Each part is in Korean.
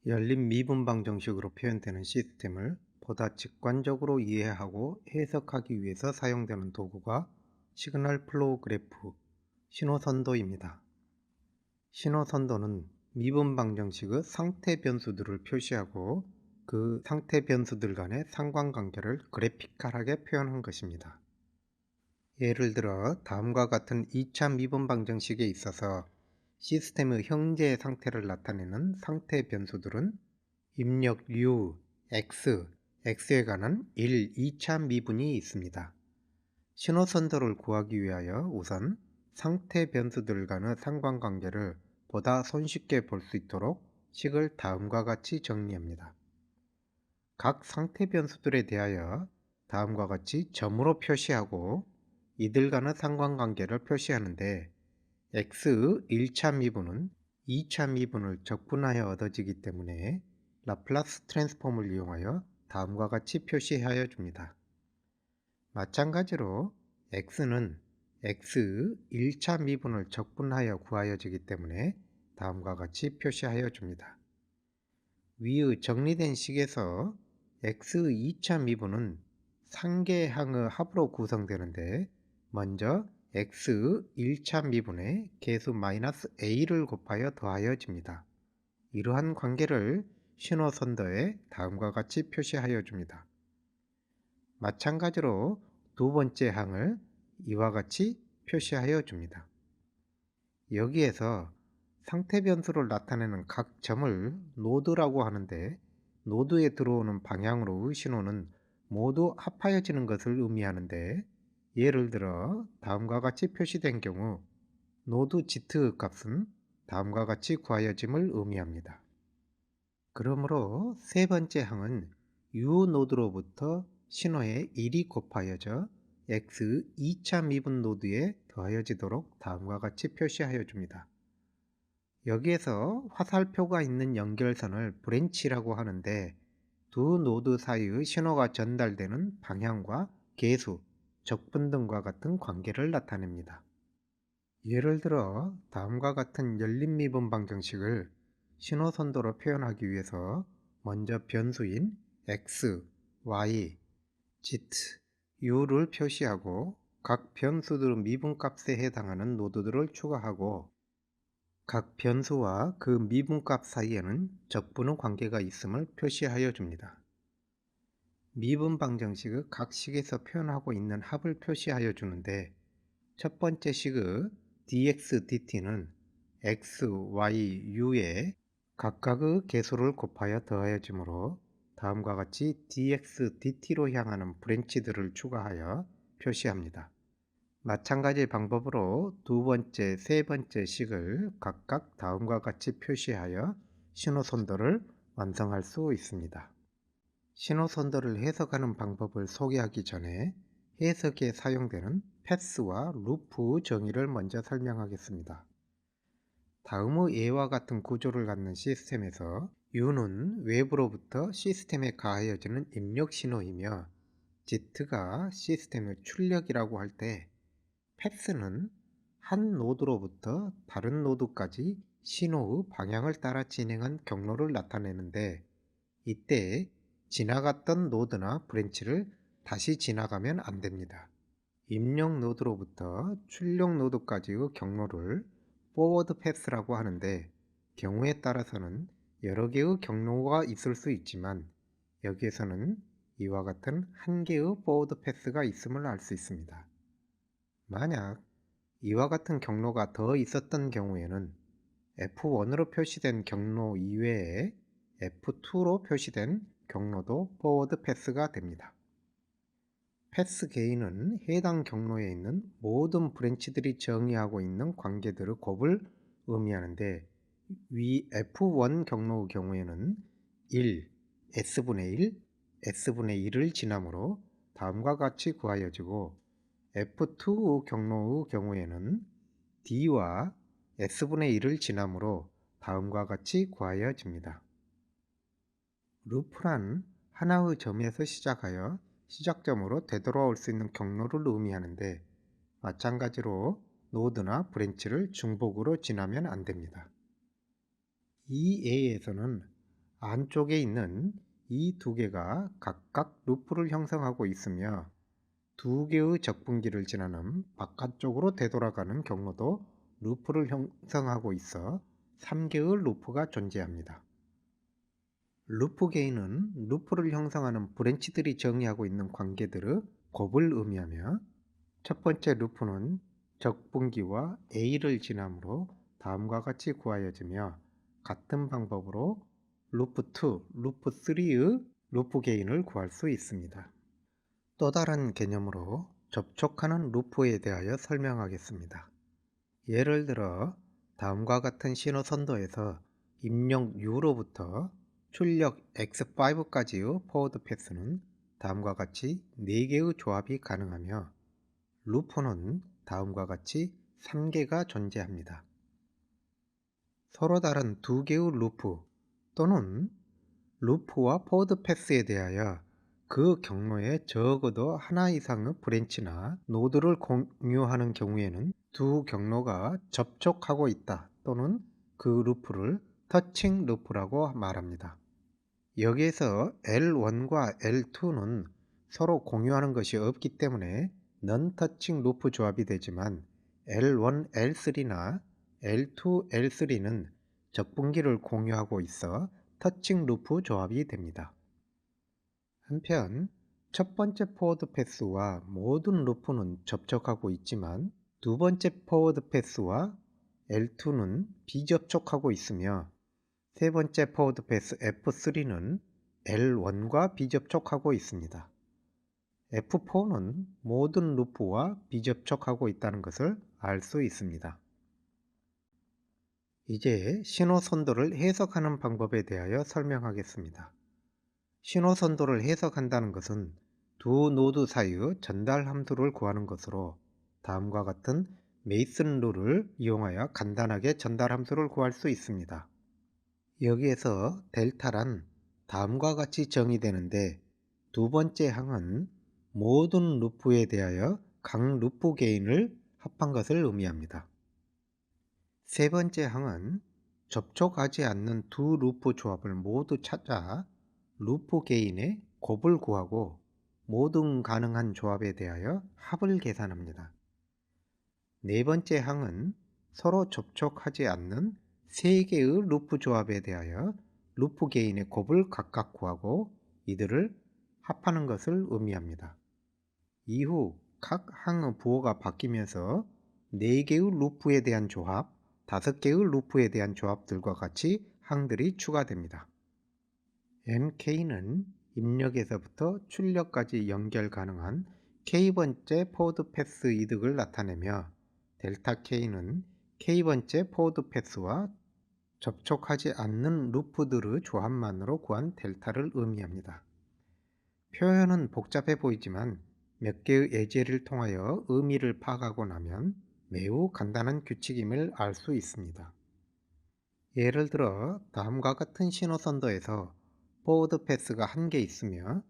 열린 미분방 정식으로 표현되는 시스템을 보다 직관적으로 이해하고 해석하기 위해서 사용되는 도구가 시그널 플로우 그래프, 신호선도입니다. 신호선도는 미분방 정식의 상태 변수들을 표시하고 그 상태 변수들 간의 상관관계를 그래피컬하게 표현한 것입니다. 예를 들어 다음과 같은 2차 미분방 정식에 있어서 시스템의 현재 상태를 나타내는 상태 변수들은 입력 U, X, X에 관한 1, 2차 미분이 있습니다. 신호선도를 구하기 위하여 우선 상태 변수들 간의 상관관계를 보다 손쉽게 볼 수 있도록 식을 다음과 같이 정리합니다. 각 상태 변수들에 대하여 다음과 같이 점으로 표시하고 이들 간의 상관관계를 표시하는데 X의 1차 미분은 2차 미분을 적분하여 얻어지기 때문에 라플라스 트랜스폼을 이용하여 다음과 같이 표시하여 줍니다. 마찬가지로 X는 X의 1차 미분을 적분하여 구하여지기 때문에 다음과 같이 표시하여 줍니다. 위의 정리된 식에서 X의 2차 미분은 상계의 항의 합으로 구성되는데 먼저 X의 1차 미분에 개수 -A를 곱하여 더하여집니다. 이러한 관계를 신호선도에 다음과 같이 표시하여 줍니다. 마찬가지로 두 번째 항을 이와 같이 표시하여 줍니다. 여기에서 상태 변수를 나타내는 각 점을 노드라고 하는데 노드에 들어오는 방향으로의 신호는 모두 합하여지는 것을 의미하는데 예를 들어 다음과 같이 표시된 경우 노드 Z의 값은 다음과 같이 구하여짐을 의미합니다. 그러므로 세 번째 항은 U 노드로부터 신호의 1이 곱하여져 X 2차 미분 노드에 더하여지도록 다음과 같이 표시하여 줍니다. 여기에서 화살표가 있는 연결선을 브랜치라고 하는데 두 노드 사이의 신호가 전달되는 방향과 계수, 적분 등과 같은 관계를 나타냅니다. 예를 들어 다음과 같은 열린 미분 방정식을 신호선도로 표현하기 위해서 먼저 변수인 x, y, z, u를 표시하고 각 변수들의 미분값에 해당하는 노드들을 추가하고 각 변수와 그 미분값 사이에는 적분의 관계가 있음을 표시하여 줍니다. 미분 방정식의 각 식에서 표현하고 있는 합을 표시하여 주는데 첫 번째 식의 dx, dt는 x, y, u에 각각의 개수를 곱하여 더하여지므로 다음과 같이 dx, dt로 향하는 브랜치들을 추가하여 표시합니다. 마찬가지 방법으로 두 번째, 세 번째 식을 각각 다음과 같이 표시하여 신호선도를 완성할 수 있습니다. 신호선도를 해석하는 방법을 소개하기 전에 해석에 사용되는 패스와 루프 정의를 먼저 설명하겠습니다. 다음의 예와 같은 구조를 갖는 시스템에서 U는 외부로부터 시스템에 가하여지는 입력 신호이며 Z가 시스템의 출력이라고 할 때 패스는 한 노드로부터 다른 노드까지 신호의 방향을 따라 진행한 경로를 나타내는데 이때 지나갔던 노드나 브랜치를 다시 지나가면 안 됩니다. 입력 노드로부터 출력 노드까지의 경로를 포워드 패스라고 하는데 경우에 따라서는 여러 개의 경로가 있을 수 있지만 여기에서는 이와 같은 한 개의 포워드 패스가 있음을 알 수 있습니다. 만약 이와 같은 경로가 더 있었던 경우에는 F1으로 표시된 경로 이외에 F2로 표시된 경로도 포워드 패스가 됩니다. 패스 게인은 해당 경로에 있는 모든 브랜치들이 정의하고 있는 관계들의 곱을 의미하는데 위 F1 경로의 경우에는 1, S분의 1, S분의 1을 지나므로 다음과 같이 구하여지고 F2 경로의 경우에는 D와 S분의 1을 지나므로 다음과 같이 구하여집니다. 루프란 하나의 점에서 시작하여 시작점으로 되돌아올 수 있는 경로를 의미하는데 마찬가지로 노드나 브랜치를 중복으로 지나면 안 됩니다. 이 예에서는 안쪽에 있는 이 두 개가 각각 루프를 형성하고 있으며 두 개의 적분기를 지나는 바깥쪽으로 되돌아가는 경로도 루프를 형성하고 있어 3개의 루프가 존재합니다. 루프 게인은 루프를 형성하는 브랜치들이 정의하고 있는 관계들의 곱을 의미하며 첫 번째 루프는 적분기와 A를 지나므로 다음과 같이 구하여지며 같은 방법으로 루프 2, 루프 3의 루프 게인을 구할 수 있습니다. 또 다른 개념으로 접촉하는 루프에 대하여 설명하겠습니다. 예를 들어 다음과 같은 신호 선도에서 입력 U로부터 출력 X5까지의 포워드 패스는 다음과 같이 4개의 조합이 가능하며 루프는 다음과 같이 3개가 존재합니다. 서로 다른 2개의 루프 또는 루프와 포워드 패스에 대하여 그 경로에 적어도 하나 이상의 브랜치나 노드를 공유하는 경우에는 두 경로가 접촉하고 있다 또는 그 루프를 터칭 루프라고 말합니다. 여기에서 L1과 L2는 서로 공유하는 것이 없기 때문에 non-touching 루프 조합이 되지만 L1, L3나 L2, L3는 적분기를 공유하고 있어 터칭 루프 조합이 됩니다. 한편 첫 번째 포워드 패스와 모든 루프는 접촉하고 있지만 두 번째 포워드 패스와 L2는 비접촉하고 있으며 세 번째 포워드 패스 F3는 L1과 비접촉하고 있습니다. F4는 모든 루프와 비접촉하고 있다는 것을 알 수 있습니다. 이제 신호 선도를 해석하는 방법에 대하여 설명하겠습니다. 신호 선도를 해석한다는 것은 두 노드 사이의 전달 함수를 구하는 것으로 다음과 같은 메이슨 룰을 이용하여 간단하게 전달 함수를 구할 수 있습니다. 여기에서 델타란 다음과 같이 정의되는데 두 번째 항은 모든 루프에 대하여 각 루프 게인을 합한 것을 의미합니다. 세 번째 항은 접촉하지 않는 두 루프 조합을 모두 찾아 루프 게인의 곱을 구하고 모든 가능한 조합에 대하여 합을 계산합니다. 네 번째 항은 서로 접촉하지 않는 세 개의 루프 조합에 대하여 루프 게인의 곱을 각각 구하고 이들을 합하는 것을 의미합니다. 이후 각 항의 부호가 바뀌면서 4개의 루프에 대한 조합, 5개의 루프에 대한 조합들과 같이 항들이 추가됩니다. MK는 입력에서부터 출력까지 연결 가능한 K번째 포워드 패스 이득을 나타내며 델타 K는 K번째 포워드 패스와 접촉하지 않는 루프들의 조합만으로 구한 델타를 의미합니다. 표현은 복잡해 보이지만 몇 개의 예제를 통하여 의미를 파악하고 나면 매우 간단한 규칙임을 알 수 있습니다. 예를 들어 다음과 같은 신호 선도에서 포워드 패스가 1개 있으며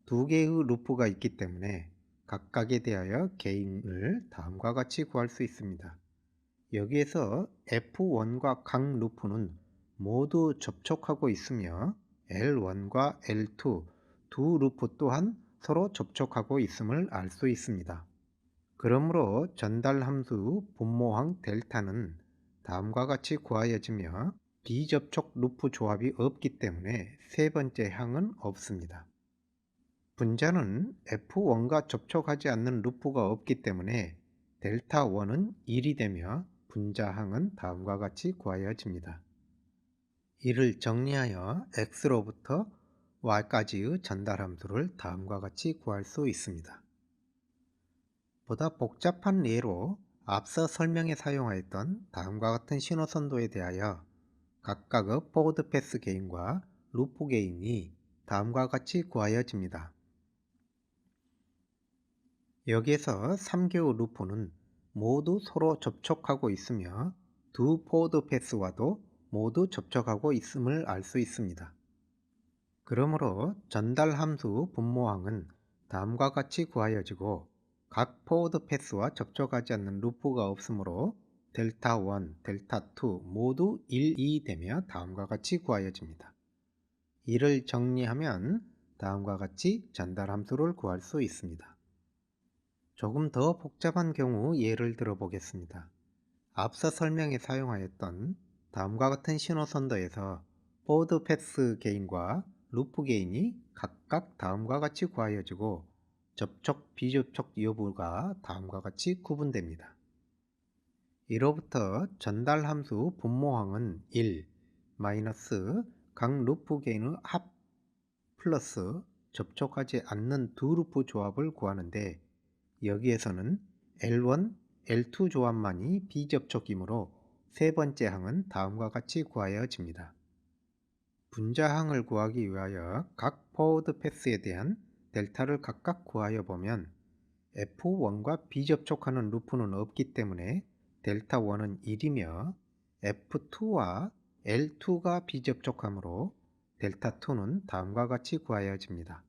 2개의 루프가 있기 때문에 각각에 대하여 게인을 다음과 같이 구할 수 있습니다. 여기에서 F1과 각 루프는 모두 접촉하고 있으며 L1과 L2 두 루프 또한 서로 접촉하고 있음을 알 수 있습니다. 그러므로 전달 함수 분모항 델타는 다음과 같이 구하여지며 비접촉 루프 조합이 없기 때문에 세 번째 항은 없습니다. 분자는 F1과 접촉하지 않는 루프가 없기 때문에 델타 1은 1이 되며 분자항은 다음과 같이 구하여집니다. 이를 정리하여 x로부터 y까지의 전달 함수를 다음과 같이 구할 수 있습니다. 보다 복잡한 예로 앞서 설명에 사용하였던 다음과 같은 신호 선도에 대하여 각각의 포워드 패스 게인과 루프 게인이 다음과 같이 구하여집니다. 여기에서 3개의 루프는 모두 서로 접촉하고 있으며 두 포워드 패스와도 모두 접촉하고 있음을 알 수 있습니다. 그러므로 전달 함수 분모항은 다음과 같이 구하여지고 각 포워드 패스와 접촉하지 않는 루프가 없으므로 델타 1, 델타 2 모두 1, 2 되며 다음과 같이 구하여집니다. 이를 정리하면 다음과 같이 전달 함수를 구할 수 있습니다. 조금 더 복잡한 경우 예를 들어 보겠습니다. 앞서 설명에 사용하였던 다음과 같은 신호선도에서 포워드 패스 게인과 루프 게인이 각각 다음과 같이 구하여지고 접촉, 비접촉 여부가 다음과 같이 구분됩니다. 이로부터 전달 함수 분모항은 1, 마이너스 각 루프 게인의 합 플러스 접촉하지 않는 두 루프 조합을 구하는데 여기에서는 L1, L2 조합만이 비접촉이므로 세 번째 항은 다음과 같이 구하여집니다. 분자항을 구하기 위하여 각 포워드 패스에 대한 델타를 각각 구하여 보면 F1과 비접촉하는 루프는 없기 때문에 델타 1은 1이며 F2와 L2가 비접촉하므로 델타 2는 다음과 같이 구하여집니다.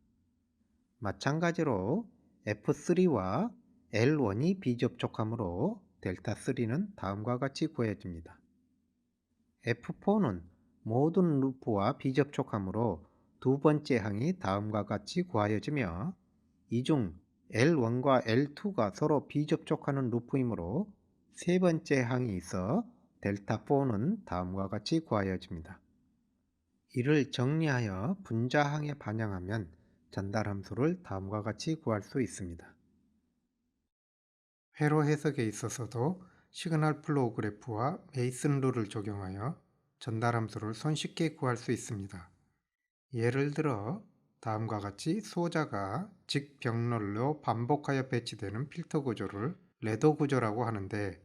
마찬가지로 F3와 L1이 비접촉하므로 델타 3는 다음과 같이 구해집니다. F4는 모든 루프와 비접촉하므로 두 번째 항이 다음과 같이 구하여지며 이 중 L1과 L2가 서로 비접촉하는 루프이므로 세 번째 항이 있어 델타 4는 다음과 같이 구하여집니다. 이를 정리하여 분자항에 반영하면 전달 함수를 다음과 같이 구할 수 있습니다. 회로 해석에 있어서도 시그널 플로우 그래프와 메이슨 룰을 적용하여 전달 함수를 손쉽게 구할 수 있습니다. 예를 들어 다음과 같이 소자가 직병렬로 반복하여 배치되는 필터 구조를 레더 구조라고 하는데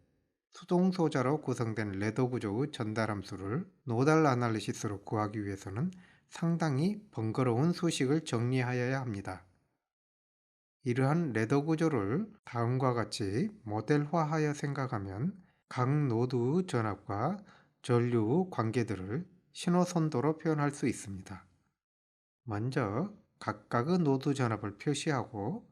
수동 소자로 구성된 레더 구조의 전달 함수를 노달 아날리시스로 구하기 위해서는 상당히 번거로운 수식을 정리하여야 합니다. 이러한 레더 구조를 다음과 같이 모델화하여 생각하면 각 노드의 전압과 전류의 관계들을 신호선도로 표현할 수 있습니다. 먼저 각각의 노드 전압을 표시하고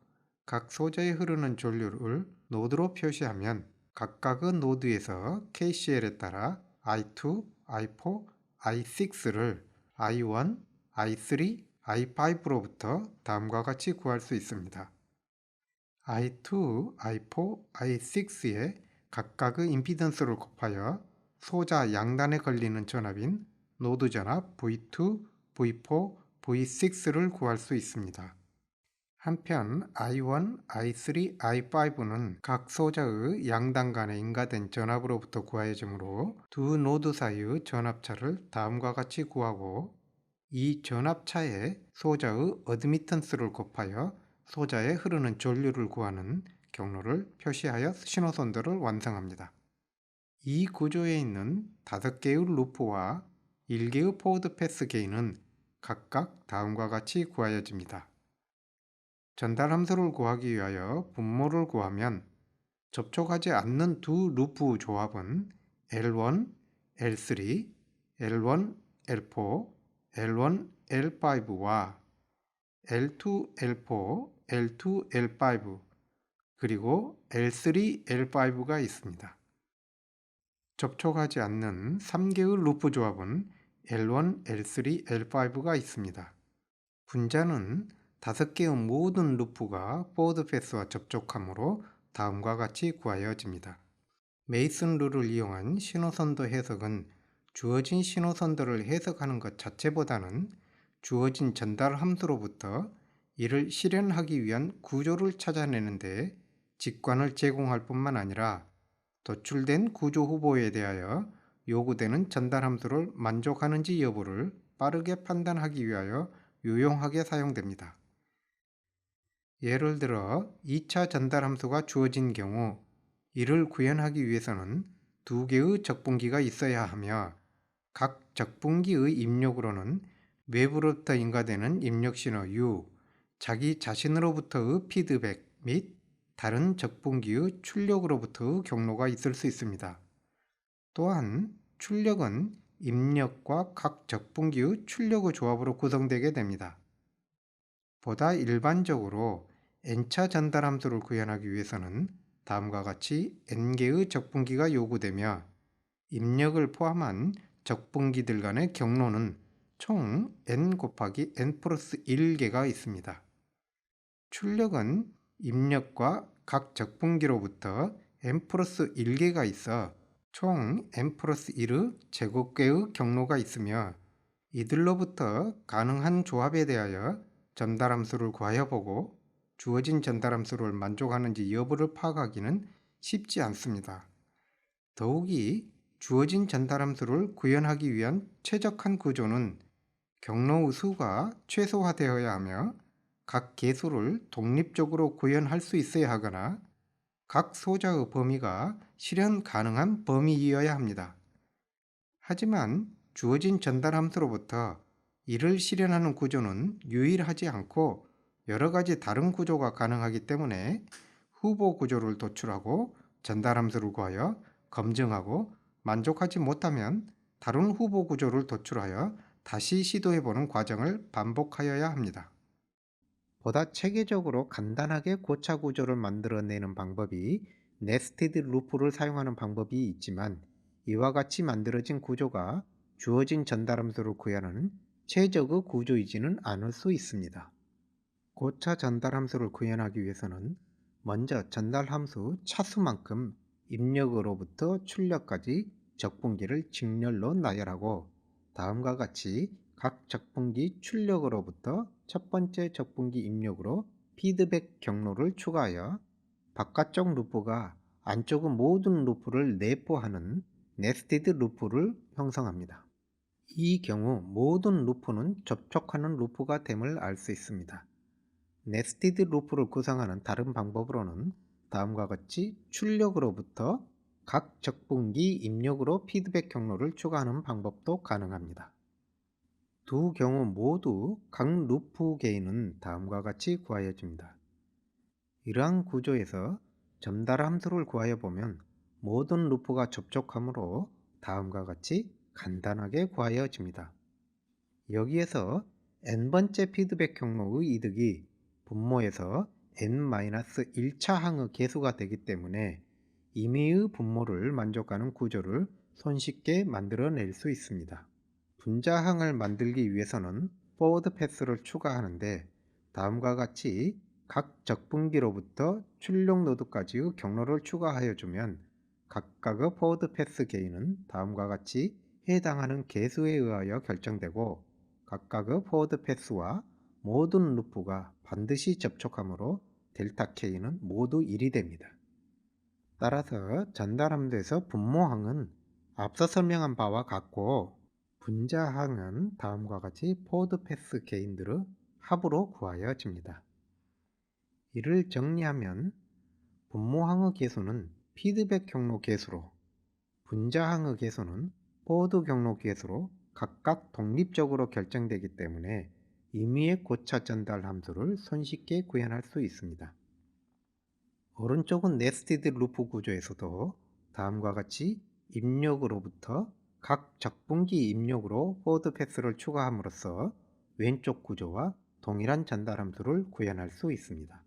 각 소자에 흐르는 전류를 노드로 표시하면 각각의 노드에서 KCL에 따라 I2, I4, I6를 I1, I3, I5로부터 다음과 같이 구할 수 있습니다. I2, I4, I6에 각각의 임피던스를 곱하여 소자 양단에 걸리는 전압인 노드 전압 V2, V4, V6를 구할 수 있습니다. 한편 I1, I3, I5는 각 소자의 양단 간에 인가된 전압으로부터 구하여지므로 두 노드 사이의 전압차를 다음과 같이 구하고 이 전압차에 소자의 어드미턴스를 곱하여 소자에 흐르는 전류를 구하는 경로를 표시하여 신호선도를 완성합니다. 이 구조에 있는 5개의 루프와 1개의 포워드 패스 게인은 각각 다음과 같이 구하여집니다. 전달 함수를 구하기 위하여 분모를 구하면 접촉하지 않는 두 루프 조합은 L1, L3, L1, L4, L1, L5와 L2, L4, L2, L5 그리고 L3, L5가 있습니다. 접촉하지 않는 3개의 루프 조합은 L1, L3, L5가 있습니다. 분자는 5개의 모든 루프가 포워드 패스와 접촉하므로 다음과 같이 구하여집니다. 메이슨 룰을 이용한 신호선도 해석은 주어진 신호선도를 해석하는 것 자체보다는 주어진 전달 함수로부터 이를 실현하기 위한 구조를 찾아내는 데 직관을 제공할 뿐만 아니라 도출된 구조 후보에 대하여 요구되는 전달 함수를 만족하는지 여부를 빠르게 판단하기 위하여 유용하게 사용됩니다. 예를 들어 2차 전달 함수가 주어진 경우 이를 구현하기 위해서는 2개의 적분기가 있어야 하며 각 적분기의 입력으로는 외부로부터 인가되는 입력 신호 U, 자기 자신으로부터의 피드백 및 다른 적분기의 출력으로부터의 경로가 있을 수 있습니다. 또한 출력은 입력과 각 적분기의 출력의 조합으로 구성되게 됩니다. 보다 일반적으로 n차 전달 함수를 구현하기 위해서는 다음과 같이 n개의 적분기가 요구되며 입력을 포함한 적분기들 간의 경로는 총 n 곱하기 n 플러스 1개가 있습니다. 출력은 입력과 각 적분기로부터 n 플러스 1개가 있어 총 n 플러스 1의 제곱계의 경로가 있으며 이들로부터 가능한 조합에 대하여 전달함수를 구하여 보고 주어진 전달함수를 만족하는지 여부를 파악하기는 쉽지 않습니다. 더욱이 주어진 전달함수를 구현하기 위한 최적한 구조는 경로의 수가 최소화되어야 하며 각 계수를 독립적으로 구현할 수 있어야 하거나 각 소자의 범위가 실현 가능한 범위이어야 합니다. 하지만 주어진 전달함수로부터 이를 실현하는 구조는 유일하지 않고 여러 가지 다른 구조가 가능하기 때문에 후보 구조를 도출하고 전달함수를 구하여 검증하고 만족하지 못하면 다른 후보 구조를 도출하여 다시 시도해보는 과정을 반복하여야 합니다. 보다 체계적으로 간단하게 고차 구조를 만들어내는 방법이 네스티드 루프를 사용하는 방법이 있지만 이와 같이 만들어진 구조가 주어진 전달함수를 구현하는 최적의 구조이지는 않을 수 있습니다. 고차 전달함수를 구현하기 위해서는 먼저 전달함수 차수만큼 입력으로부터 출력까지 적분기를 직렬로 나열하고 다음과 같이 각 적분기 출력으로부터 첫 번째 적분기 입력으로 피드백 경로를 추가하여 바깥쪽 루프가 안쪽의 모든 루프를 내포하는 네스티드 루프를 형성합니다. 이 경우 모든 루프는 접촉하는 루프가 됨을 알 수 있습니다. 네스티드 루프를 구성하는 다른 방법으로는 다음과 같이 출력으로부터 각 적분기 입력으로 피드백 경로를 추가하는 방법도 가능합니다. 두 경우 모두 각 루프 게인은 다음과 같이 구하여집니다. 이러한 구조에서 전달 함수를 구하여 보면 모든 루프가 접촉하므로 다음과 같이 간단하게 구하여집니다. 여기에서 n번째 피드백 경로의 이득이 분모에서 n-1차 항의 계수가 되기 때문에 임의의 분모를 만족하는 구조를 손쉽게 만들어낼 수 있습니다. 분자항을 만들기 위해서는 포워드 패스를 추가하는데 다음과 같이 각 적분기로부터 출력 노드까지의 경로를 추가하여 주면 각각의 포워드 패스 게인은 다음과 같이 해당하는 계수에 의하여 결정되고 각각의 포워드 패스와 모든 루프가 반드시 접촉하므로 델타 K는 모두 1이 됩니다. 따라서 전달함수에서 분모항은 앞서 설명한 바와 같고 분자항은 다음과 같이 포워드 패스 게인들의 합으로 구하여집니다. 이를 정리하면 분모항의 계수는 피드백 경로 계수로 분자항의 계수는 포워드 경로 계수로 각각 독립적으로 결정되기 때문에 임의의 고차 전달 함수를 손쉽게 구현할 수 있습니다. 오른쪽은 네스티드 루프 구조에서도 다음과 같이 입력으로부터 각 적분기 입력으로 포워드 패스를 추가함으로써 왼쪽 구조와 동일한 전달 함수를 구현할 수 있습니다.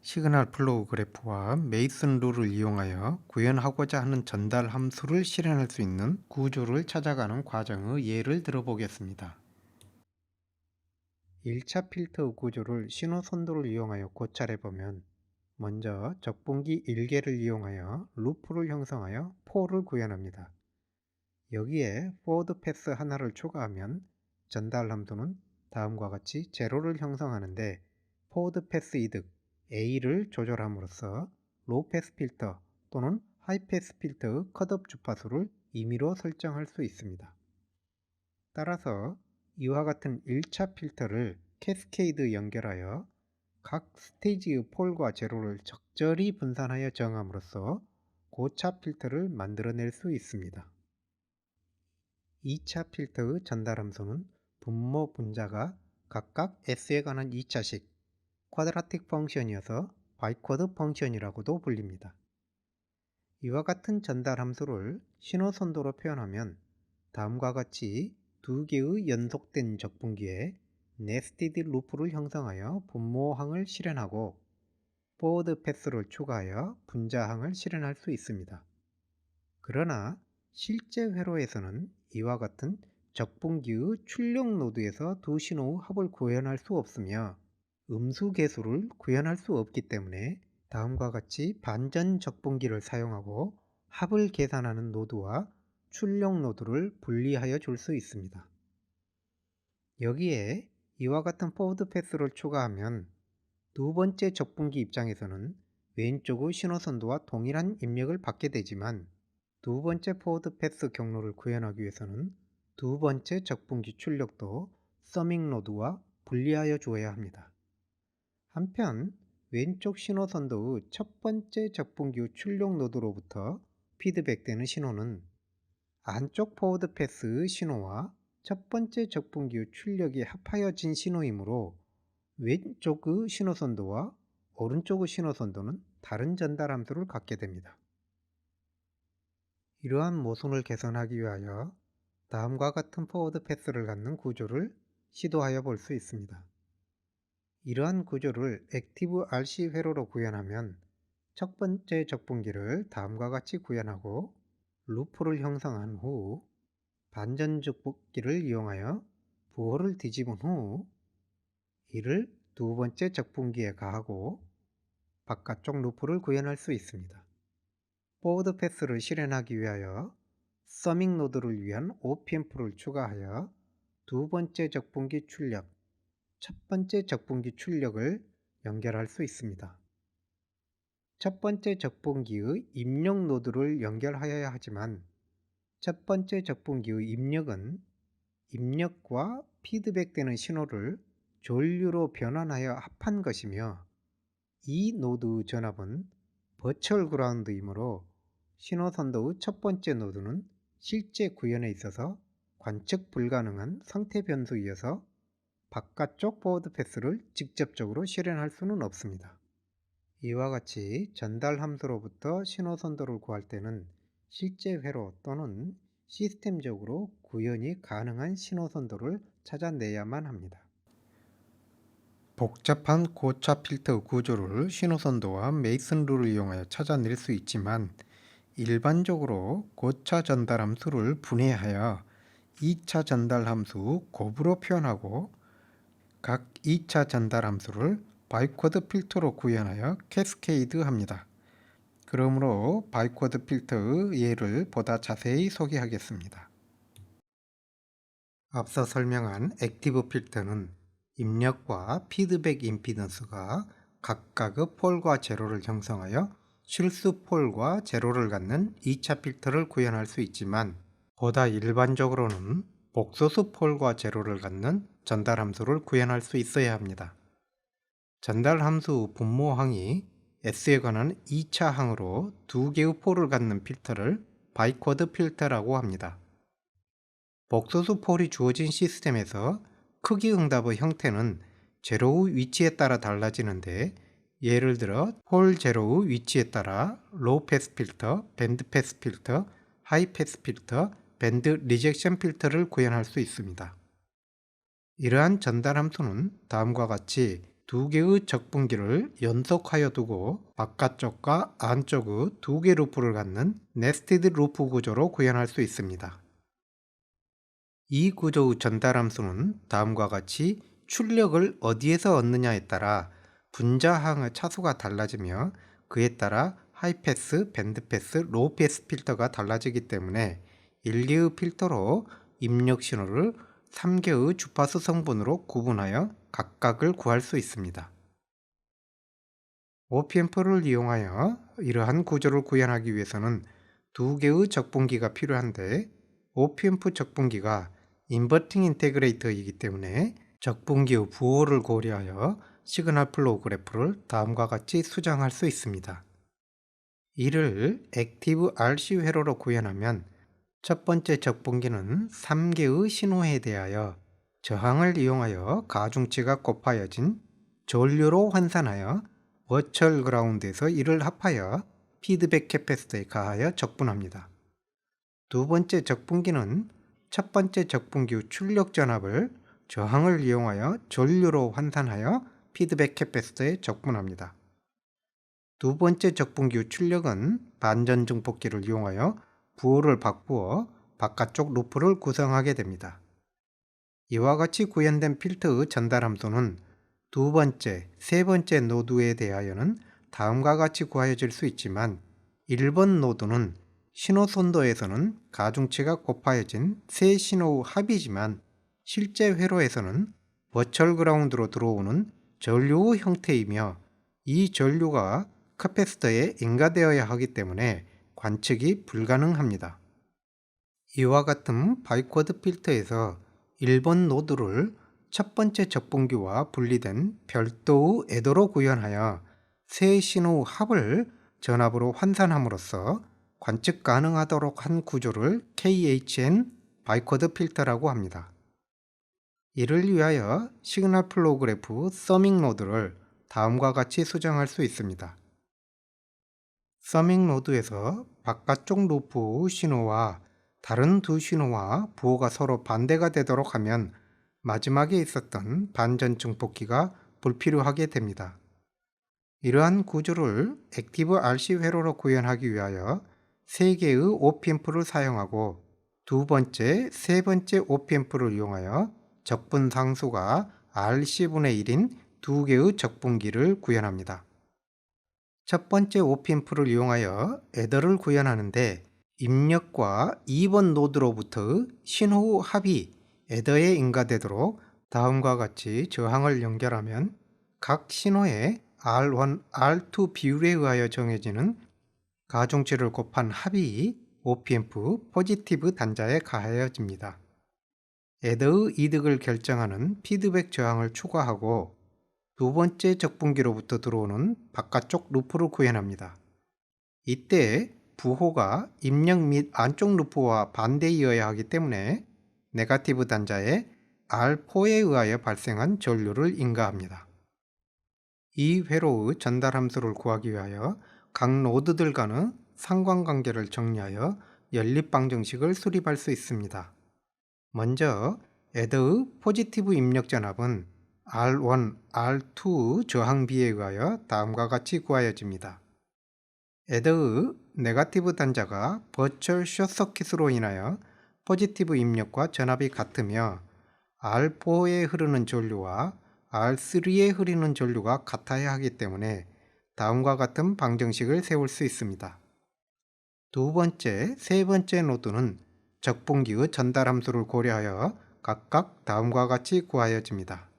시그널 플로우 그래프와 메이슨 룰을 이용하여 구현하고자 하는 전달 함수를 실현할 수 있는 구조를 찾아가는 과정의 예를 들어보겠습니다. 1차 필터 구조를 신호 선도를 이용하여 고찰해보면 먼저 적분기 1개를 이용하여 루프를 형성하여 포를 구현합니다. 여기에 포워드 패스 하나를 추가하면 전달 함수는 다음과 같이 제로를 형성하는데 포워드 패스 이득 A를 조절함으로써 로우 패스 필터 또는 하이 패스 필터의 컷오프 주파수를 임의로 설정할 수 있습니다. 따라서 이와 같은 1차 필터를 캐스케이드 연결하여 각 스테이지의 폴과 제로를 적절히 분산하여 정함으로써 고차 필터를 만들어낼 수 있습니다. 2차 필터의 전달함수는 분모 분자가 각각 S에 관한 2차식 쿼드라틱 펑션이어서 바이쿼드 펑션이라고도 불립니다. 이와 같은 전달함수를 신호선도로 표현하면 다음과 같이 두 개의 연속된 적분기에 네스티드 루프를 형성하여 분모항을 실현하고 포워드 패스를 추가하여 분자항을 실현할 수 있습니다. 그러나 실제 회로에서는 이와 같은 적분기의 출력 노드에서 두 신호의 합을 구현할 수 없으며 음수 계수를 구현할 수 없기 때문에 다음과 같이 반전 적분기를 사용하고 합을 계산하는 노드와 출력 노드를 분리하여 줄 수 있습니다. 여기에 이와 같은 포워드 패스를 추가하면 두 번째 적분기 입장에서는 왼쪽의 신호선도와 동일한 입력을 받게 되지만 두 번째 포워드 패스 경로를 구현하기 위해서는 두 번째 적분기 출력도 서밍 노드와 분리하여 주어야 합니다. 한편 왼쪽 신호선도의 첫 번째 적분기 출력 노드로부터 피드백되는 신호는 안쪽 포워드 패스의 신호와 첫 번째 적분기의 출력이 합하여진 신호이므로 왼쪽의 신호선도와 오른쪽의 신호선도는 다른 전달 함수를 갖게 됩니다. 이러한 모순을 개선하기 위하여 다음과 같은 포워드 패스를 갖는 구조를 시도하여 볼 수 있습니다. 이러한 구조를 액티브 RC 회로로 구현하면 첫 번째 적분기를 다음과 같이 구현하고 루프를 형성한 후 반전 적분기를 이용하여 부호를 뒤집은 후 이를 두 번째 적분기에 가하고 바깥쪽 루프를 구현할 수 있습니다. 포워드 패스를 실행하기 위하여 서밍 노드를 위한 OPM프를 추가하여 두 번째 적분기 출력, 첫 번째 적분기 출력을 연결할 수 있습니다. 첫 번째 적분기의 입력 노드를 연결하여야 하지만 첫 번째 적분기의 입력은 입력과 피드백되는 신호를 전류로 변환하여 합한 것이며 이 노드의 전압은 버추얼 그라운드이므로 신호선도의 첫 번째 노드는 실제 구현에 있어서 관측 불가능한 상태 변수이어서 바깥쪽 포워드 패스를 직접적으로 실행할 수는 없습니다. 이와 같이 전달 함수로부터 신호선도를 구할 때는 실제 회로 또는 시스템적으로 구현이 가능한 신호선도를 찾아내야만 합니다. 복잡한 고차 필터 구조를 신호선도와 메이슨 룰을 이용하여 찾아낼 수 있지만 일반적으로 고차 전달 함수를 분해하여 2차 전달 함수 곱으로 표현하고 각 2차 전달 함수를 바이쿼드 필터로 구현하여 캐스케이드 합니다. 그러므로 바이쿼드 필터의 예를 보다 자세히 소개하겠습니다. 앞서 설명한 액티브 필터는 입력과 피드백 임피던스가 각각의 폴과 제로를 형성하여 실수 폴과 제로를 갖는 2차 필터를 구현할 수 있지만 보다 일반적으로는 복소수 폴과 제로를 갖는 전달 함수를 구현할 수 있어야 합니다. 전달 함수 분모항이 S에 관한 2차 항으로 두 개의 폴을 갖는 필터를 바이쿼드 필터라고 합니다. 복소수 폴이 주어진 시스템에서 크기 응답의 형태는 제로의 위치에 따라 달라지는데 예를 들어 폴 제로의 위치에 따라 로우 패스 필터, 밴드 패스 필터, 하이 패스 필터, 밴드 리젝션 필터를 구현할 수 있습니다. 이러한 전달 함수는 다음과 같이 두 개의 적분기를 연속하여 두고 바깥쪽과 안쪽의 두 개 루프를 갖는 네스티드 루프 구조로 구현할 수 있습니다. 이 구조의 전달 함수는 다음과 같이 출력을 어디에서 얻느냐에 따라 분자항의 차수가 달라지며 그에 따라 하이패스, 밴드패스, 로우패스 필터가 달라지기 때문에 1개의 필터로 입력 신호를 3개의 주파수 성분으로 구분하여 각각을 구할 수 있습니다. OPM프를 이용하여 이러한 구조를 구현하기 위해서는 두 개의 적분기가 필요한데 OPM프 적분기가 인버팅 인테그레이터이기 때문에 적분기의 부호를 고려하여 시그널 플로우 그래프를 다음과 같이 수정할 수 있습니다. 이를 액티브 RC 회로로 구현하면 첫 번째 적분기는 3개의 신호에 대하여 저항을 이용하여 가중치가 곱하여진 전류로 환산하여 버추얼 그라운드에서 이를 합하여 피드백 캐패시터에 가하여 적분합니다. 두 번째 적분기는 첫 번째 적분기의 출력 전압을 저항을 이용하여 전류로 환산하여 피드백 캐패시터에 적분합니다. 두 번째 적분기의 출력은 반전 증폭기를 이용하여 부호를 바꾸어 바깥쪽 루프를 구성하게 됩니다. 이와 같이 구현된 필터 전달 함수는 두 번째, 세 번째 노드에 대하여는 다음과 같이 구하여질 수 있지만 1번 노드는 신호 선도에서는 가중치가 곱하여진 세 신호의 합이지만 실제 회로에서는 버추얼 그라운드로 들어오는 전류의 형태이며 이 전류가 카패시터에 인가되어야 하기 때문에 관측이 불가능합니다. 이와 같은 바이코드 필터에서 1번 노드를 첫 번째 적분기와 분리된 별도의 애더로 구현하여 세 신호의 합을 전압으로 환산함으로써 관측 가능하도록 한 구조를 KHN 바이코드 필터라고 합니다. 이를 위하여 시그널 플로우 그래프 서밍 노드를 다음과 같이 수정할 수 있습니다. 서밍 노드에서 바깥쪽 루프 신호와 다른 두 신호와 부호가 서로 반대가 되도록 하면 마지막에 있었던 반전 증폭기가 불필요하게 됩니다. 이러한 구조를 액티브 RC 회로로 구현하기 위하여 3개의 OPAmp를 사용하고 두 번째, 세 번째 OPAmp를 이용하여 적분 상수가 RC분의 1인 2개의 적분기를 구현합니다. 첫 번째 OPAmp를 이용하여 애더를 구현하는데 입력과 2번 노드로부터 신호 합이 애더에 인가되도록 다음과 같이 저항을 연결하면 각 신호의 R1, R2 비율에 의하여 정해지는 가중치를 곱한 합이 OPAmp 포지티브 단자에 가하여집니다. 애더의 이득을 결정하는 피드백 저항을 추가하고 두 번째 적분기로부터 들어오는 바깥쪽 루프를 구현합니다. 이때 부호가 입력 및 안쪽 루프와 반대이어야 하기 때문에 네거티브 단자에 R4에 의하여 발생한 전류를 인가합니다. 이 회로의 전달 함수를 구하기 위하여 각 노드들 간의 상관관계를 정리하여 연립 방정식을 수립할 수 있습니다. 먼저 애더의 포지티브 입력 전압은 R1, R2 저항비에 의하여 다음과 같이 구하여집니다. 애더의 네거티브 단자가 버추얼 숏서킷으로 인하여 포지티브 입력과 전압이 같으며 R4에 흐르는 전류와 R3에 흐르는 전류가 같아야 하기 때문에 다음과 같은 방정식을 세울 수 있습니다. 두 번째, 세 번째 노드는 적분기의 전달 함수를 고려하여 각각 다음과 같이 구하여집니다.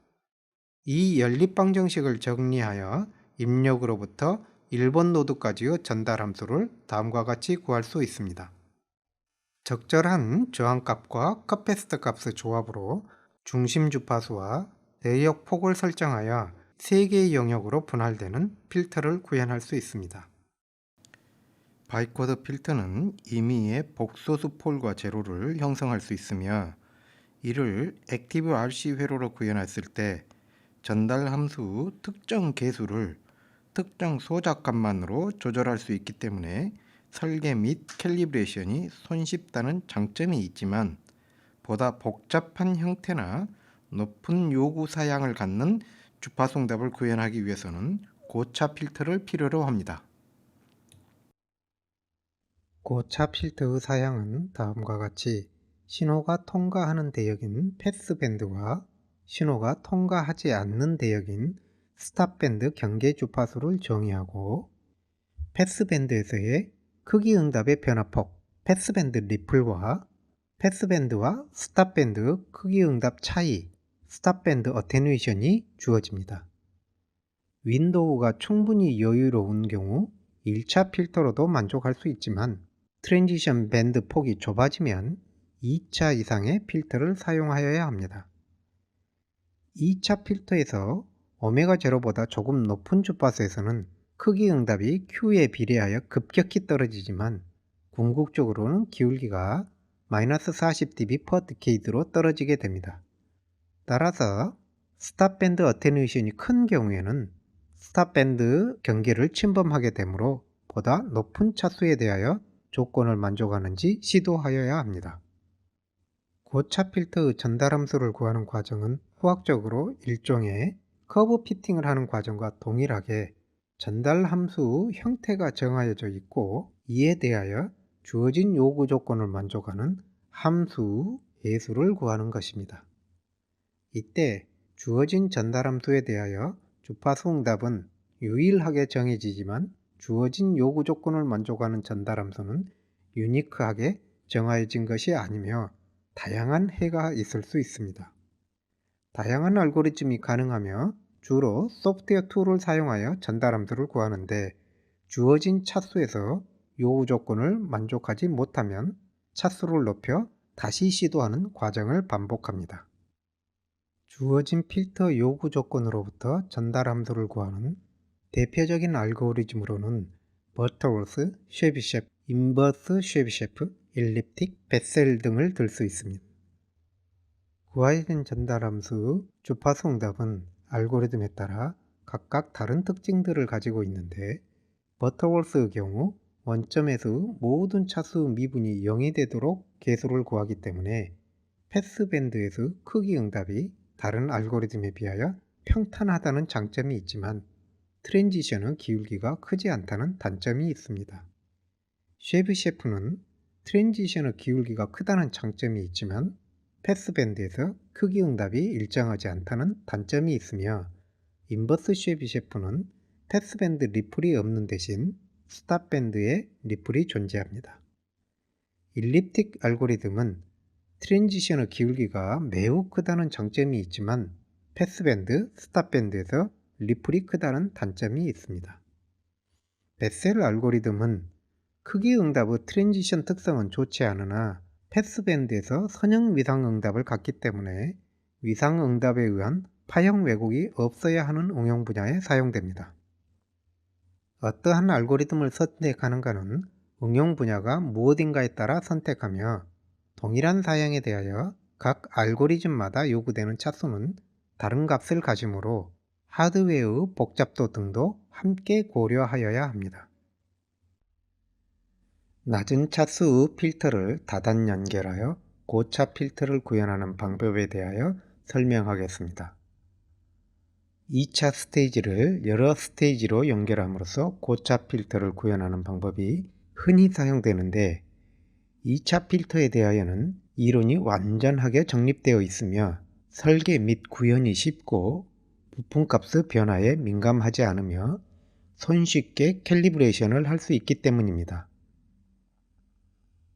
이 연립 방정식을 정리하여 입력으로부터 1번 노드까지의 전달 함수를 다음과 같이 구할 수 있습니다. 적절한 저항값과 카패시터 값의 조합으로 중심 주파수와 대역 폭을 설정하여 3개의 영역으로 분할되는 필터를 구현할 수 있습니다. 바이코드 필터는 임의의 복소수 폴과 제로를 형성할 수 있으며 이를 액티브 RC 회로로 구현했을 때 전달 함수 특정 개수를 특정 소작값만으로 조절할 수 있기 때문에 설계 및 캘리브레이션이 손쉽다는 장점이 있지만 보다 복잡한 형태나 높은 요구 사양을 갖는 주파수 응답을 구현하기 위해서는 고차 필터를 필요로 합니다. 고차 필터의 사양은 다음과 같이 신호가 통과하는 대역인 패스밴드와 신호가 통과하지 않는 대역인 스탑밴드 경계 주파수를 정의하고 패스밴드에서의 크기 응답의 변화폭 패스밴드 리플과 패스밴드와 스탑밴드 크기 응답 차이 스탑밴드 어테뉴에이션이 주어집니다. 윈도우가 충분히 여유로운 경우 1차 필터로도 만족할 수 있지만 트랜지션 밴드 폭이 좁아지면 2차 이상의 필터를 사용하여야 합니다. 2차 필터에서 오메가 제로보다 조금 높은 주파수에서는 크기 응답이 Q에 비례하여 급격히 떨어지지만 궁극적으로는 기울기가 마이너스 40dB per decade로 떨어지게 됩니다. 따라서 스탑밴드 어테뉴에이션이 큰 경우에는 스탑밴드 경계를 침범하게 되므로 보다 높은 차수에 대하여 조건을 만족하는지 시도하여야 합니다. 고차 필터의 전달 함수를 구하는 과정은 후학적으로 일종의 커브 피팅을 하는 과정과 동일하게 전달 함수 형태가 정하여져 있고 이에 대하여 주어진 요구 조건을 만족하는 함수 배수를 구하는 것입니다. 이때 주어진 전달함수에 대하여 주파수 응답은 유일하게 정해지지만 주어진 요구 조건을 만족하는 전달함수는 유니크하게 정해진 것이 아니며 다양한 해가 있을 수 있습니다. 다양한 알고리즘이 가능하며 주로 소프트웨어 툴을 사용하여 전달함수를 구하는데 주어진 차수에서 요구 조건을 만족하지 못하면 차수를 높여 다시 시도하는 과정을 반복합니다. 주어진 필터 요구 조건으로부터 전달함수를 구하는 대표적인 알고리즘으로는 버터워스, 쉐비셰프, 인버스 쉐비셰프, 엘립틱, 베셀 등을 들 수 있습니다. 구하여진 전달함수 주파수 응답은 알고리즘에 따라 각각 다른 특징들을 가지고 있는데 버터월스의 경우 원점에서 모든 차수 미분이 0이 되도록 계수를 구하기 때문에 패스밴드에서 크기 응답이 다른 알고리즘에 비하여 평탄하다는 장점이 있지만 트랜지션의 기울기가 크지 않다는 단점이 있습니다. 쉐비셰프는 트랜지션의 기울기가 크다는 장점이 있지만 패스밴드에서 크기 응답이 일정하지 않다는 단점이 있으며 인버스 쉐비셰프는 패스밴드 리플이 없는 대신 스탑밴드에 리플이 존재합니다. 일립틱 알고리즘은 트랜지션의 기울기가 매우 크다는 장점이 있지만 패스밴드, 스탑밴드에서 리플이 크다는 단점이 있습니다. 베셀 알고리즘은 크기 응답의 트랜지션 특성은 좋지 않으나 패스밴드에서 선형 위상 응답을 갖기 때문에 위상 응답에 의한 파형 왜곡이 없어야 하는 응용 분야에 사용됩니다. 어떠한 알고리즘을 선택하는가는 응용 분야가 무엇인가에 따라 선택하며 동일한 사양에 대하여 각 알고리즘마다 요구되는 차수는 다른 값을 가지므로 하드웨어의 복잡도 등도 함께 고려하여야 합니다. 낮은 차수의 필터를 다단 연결하여 고차 필터를 구현하는 방법에 대하여 설명하겠습니다. 2차 스테이지를 여러 스테이지로 연결함으로써 고차 필터를 구현하는 방법이 흔히 사용되는데 2차 필터에 대하여는 이론이 완전하게 정립되어 있으며 설계 및 구현이 쉽고 부품값의 변화에 민감하지 않으며 손쉽게 캘리브레이션을 할 수 있기 때문입니다.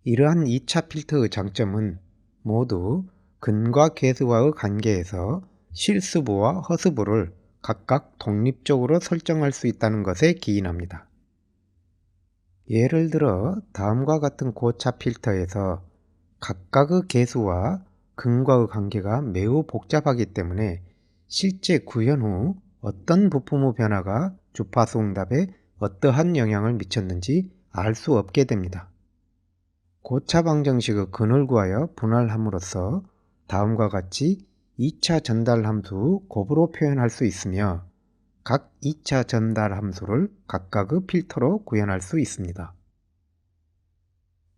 이러한 2차 필터의 장점은 모두 근과 계수와의 관계에서 실수부와 허수부를 각각 독립적으로 설정할 수 있다는 것에 기인합니다. 예를 들어 다음과 같은 고차 필터에서 각각의 계수와 근과의 관계가 매우 복잡하기 때문에 실제 구현 후 어떤 부품의 변화가 주파수 응답에 어떠한 영향을 미쳤는지 알 수 없게 됩니다. 고차 방정식의 근을 구하여 분할함으로써 다음과 같이 2차 전달 함수 곱으로 표현할 수 있으며 각 2차 전달 함수를 각각의 필터로 구현할 수 있습니다.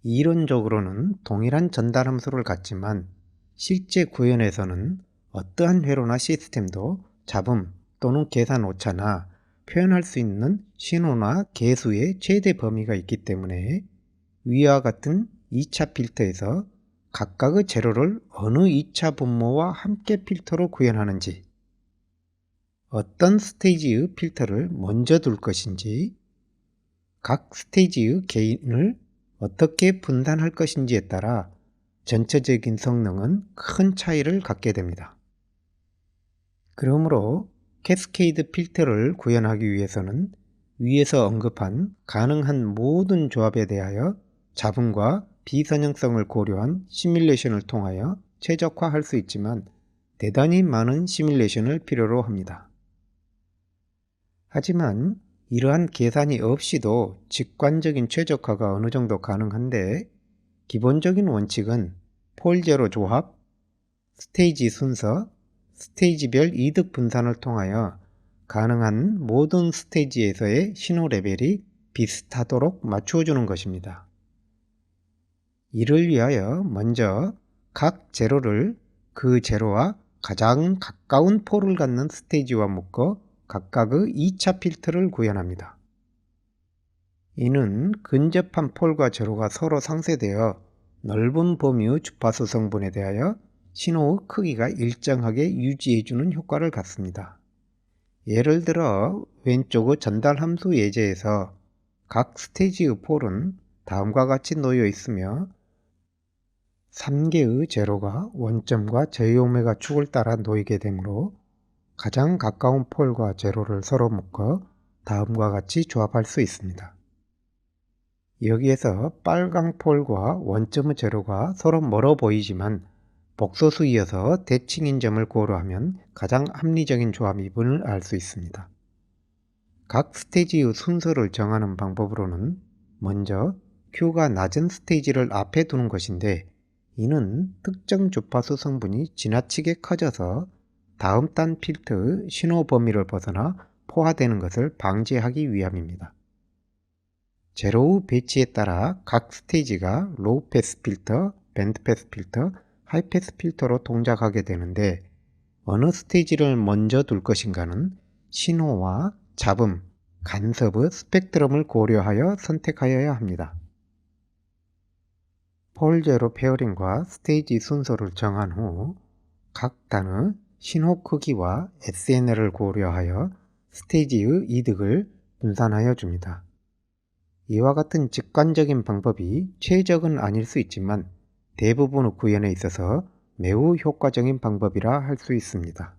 이론적으로는 동일한 전달 함수를 갖지만 실제 구현에서는 어떠한 회로나 시스템도 잡음 또는 계산 오차나 표현할 수 있는 신호나 계수의 최대 범위가 있기 때문에 위와 같은 2차 필터에서 각각의 재료를 어느 2차 분모와 함께 필터로 구현하는지, 어떤 스테이지의 필터를 먼저 둘 것인지, 각 스테이지의 게인을 어떻게 분단할 것인지에 따라 전체적인 성능은 큰 차이를 갖게 됩니다. 그러므로 캐스케이드 필터를 구현하기 위해서는 위에서 언급한 가능한 모든 조합에 대하여 잡음과 비선형성을 고려한 시뮬레이션을 통하여 최적화할 수 있지만 대단히 많은 시뮬레이션을 필요로 합니다. 하지만 이러한 계산이 없이도 직관적인 최적화가 어느 정도 가능한데 기본적인 원칙은 폴제로 조합, 스테이지 순서, 스테이지별 이득 분산을 통하여 가능한 모든 스테이지에서의 신호 레벨이 비슷하도록 맞추어주는 것입니다. 이를 위하여 먼저 각 제로를 그 제로와 가장 가까운 폴을 갖는 스테이지와 묶어 각각의 2차 필터를 구현합니다. 이는 근접한 폴과 제로가 서로 상쇄되어 넓은 범위의 주파수 성분에 대하여 신호의 크기가 일정하게 유지해주는 효과를 갖습니다. 예를 들어 왼쪽의 전달 함수 예제에서 각 스테이지의 폴은 다음과 같이 놓여 있으며 3개의 제로가 원점과 J오메가 축을 따라 놓이게 되므로 가장 가까운 폴과 제로를 서로 묶어 다음과 같이 조합할 수 있습니다. 여기에서 빨강 폴과 원점의 제로가 서로 멀어 보이지만 복소수이어서 대칭인 점을 고려하면 가장 합리적인 조합임을 알 수 있습니다. 각 스테이지의 순서를 정하는 방법으로는 먼저 Q가 낮은 스테이지를 앞에 두는 것인데, 이는 특정 주파수 성분이 지나치게 커져서 다음 단 필터의 신호 범위를 벗어나 포화되는 것을 방지하기 위함입니다. 제로의 배치에 따라 각 스테이지가 로우 패스 필터, 밴드 패스 필터, 하이 패스 필터로 동작하게 되는데, 어느 스테이지를 먼저 둘 것인가는 신호와 잡음, 간섭의 스펙트럼을 고려하여 선택하여야 합니다. 폴 제로 페어링과 스테이지 순서를 정한 후 각 단의 신호 크기와 SNL을 고려하여 스테이지의 이득을 분산하여 줍니다. 이와 같은 직관적인 방법이 최적은 아닐 수 있지만 대부분의 구현에 있어서 매우 효과적인 방법이라 할 수 있습니다.